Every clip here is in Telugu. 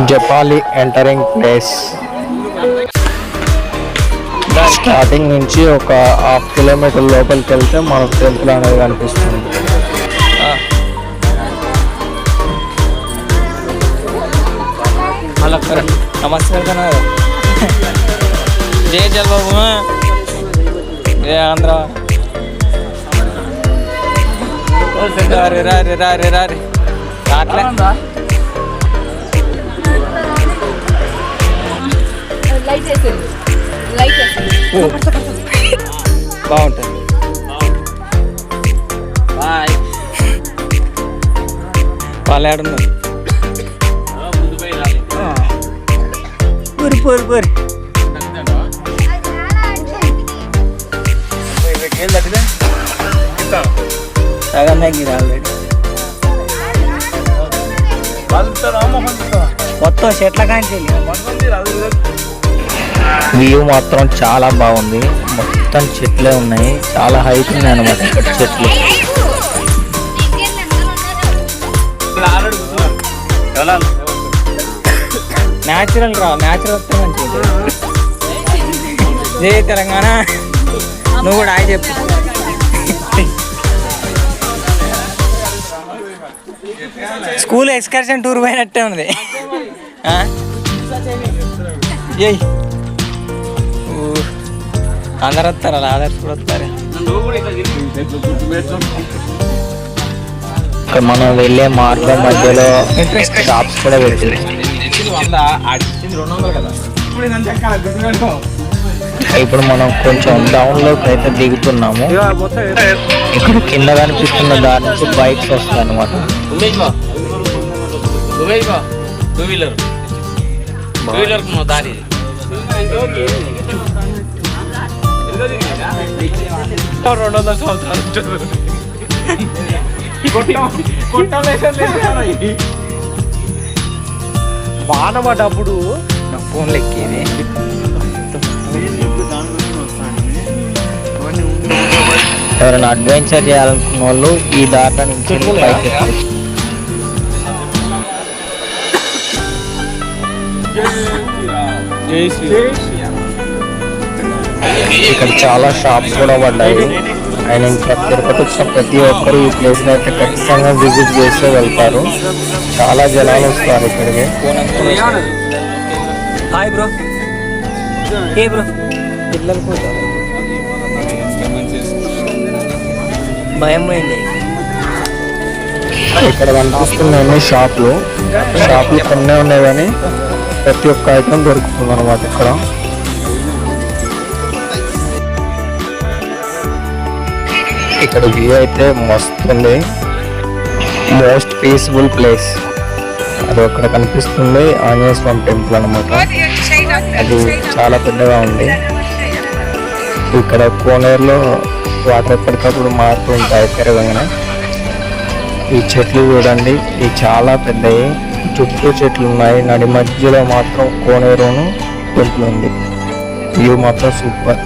Japali entering place. స్టార్టింగ్ నుంచి ఒక హాఫ్ కిలోమీటర్ లోపలికి వెళ్తే మనకు టెంపుల్ అనేది కనిపిస్తుంది. నమస్కారం. జయ చంద్రబాబు జయ ఆంధ్ర. రారే రారే రారే రారే అట్లా బాగుంటుంది. బాయ్. వాళ్ళు ఏడున్నారు? పూరి పూరి పూరి సగం తగ్గిరా ఆల్రెడీ. మొత్తం చెట్ల కాంచి వ్యూ మాత్రం చాలా బాగుంది. మొత్తం చెట్లే ఉన్నాయి, చాలా హైట్ ఉన్నాయి అన్నమాట చెట్లు. న్యాచురల్ న్యాచురల్ వస్తే మంచిగా. జై తెలంగాణ. నువ్వు కూడా ఆయన చెప్పు. స్కూల్ ఎక్స్కర్షన్ టూర్ పోయినట్టే ఉంది. ఏయ్ అందరు వస్తారు, అలా ఆదర్శ కూడా వస్తారు. మనం వెళ్ళే మార్గం మధ్యలో షాప్స్ కూడా పెట్టింది. ఇప్పుడు మనం కొంచెం డౌన్ లోకి అయితే దిగుతున్నాము. ఇక్కడ కింద కనిపిస్తున్న దారి నుంచి బైక్స్ వస్తాయి అన్నమాట. బాణ పడ్డప్పుడు నా ఫోన్ లెక్కేది. ఎవరైనా అడ్వెంచర్ చేయాలనుకున్న వాళ్ళు ఈ దారిలో నుంచి పైకి ఇక్కడ చాలా షాప్స్ కూడా పడ్డాయి. ఆయన ఇంకా తిరుపతి వచ్చిన ప్రతి ఒక్కరు ఈ ప్లేస్ అయితే ఖచ్చితంగా విజిట్ చేస్తూ వెళ్తారు. చాలా జనాలు వస్తారు ఇక్కడికి. Hi bro. ఏ బ్రో పిల్లలు కూడా భయం పోయింది. ఇక్కడ కనిపిస్తున్నాయి షాపులు కొన్నే ఉన్నాయి కానీ ప్రతి ఒక్క ఐటమ్ దొరుకుతుంది అన్నమాట ఇక్కడ. ఇక్కడ వ్యూ అయితే మస్తు ఉంది. మోస్ట్ పీస్ఫుల్ ప్లేస్ అది అక్కడ కనిపిస్తుంది. ఆంజనేయ స్వామి టెంపుల్ అన్నమాట. అది చాలా పెద్దగా ఉంది. ఇక్కడ కోనేరులో వాటర్ ఎప్పటికప్పుడు మారుతూ ఉంటాయి పెరగగానే. ఈ చెట్లు చూడండి, ఇవి చాలా పెద్దవి. చుట్టూ చెట్లు ఉన్నాయి, నడి మధ్యలో మాత్రం కోనేరును టెంపుల్ ఉంది. వ్యూ మాత్రం సూపర్.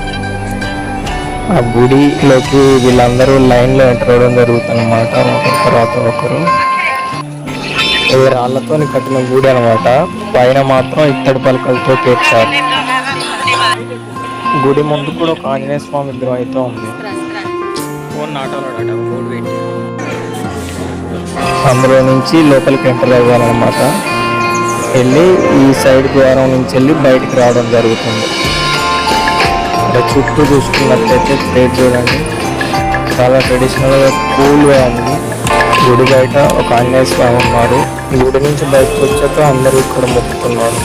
ఆ గుడిలోకి వీళ్ళందరూ లైన్లో ఎంటర్ అవ్వడం జరుగుతుంది అన్నమాట. ఒకరి తర్వాత ఒకరు. ఇది రాళ్లతో కట్టిన గుడి అనమాట. పైన మాత్రం ఇత్తడి పలకలతో పేర్చారు. గుడి ముందు కూడా ఒక ఆంజనేయ స్వామి విగ్రహం అయితే ఉంది. అందులో నుంచి లోపలికి ఎంటర్ అవ్వాలన్నమాట. వెళ్ళి ఈ సైడ్ ద్వారం నుంచి వెళ్ళి బయటికి రావడం జరుగుతుంది. చుట్టూ చూసుకున్నట్లయితే ప్లేట్ చూడండి, చాలా ట్రెడిషనల్గా కూల్గా ఉంది. గుడి బయట ఒక ఆంజనేయ స్వామి ఉన్నారు. ఈ గుడి నుంచి బయటకు వచ్చాక అందరూ ఇక్కడ మొక్కుతున్నారు.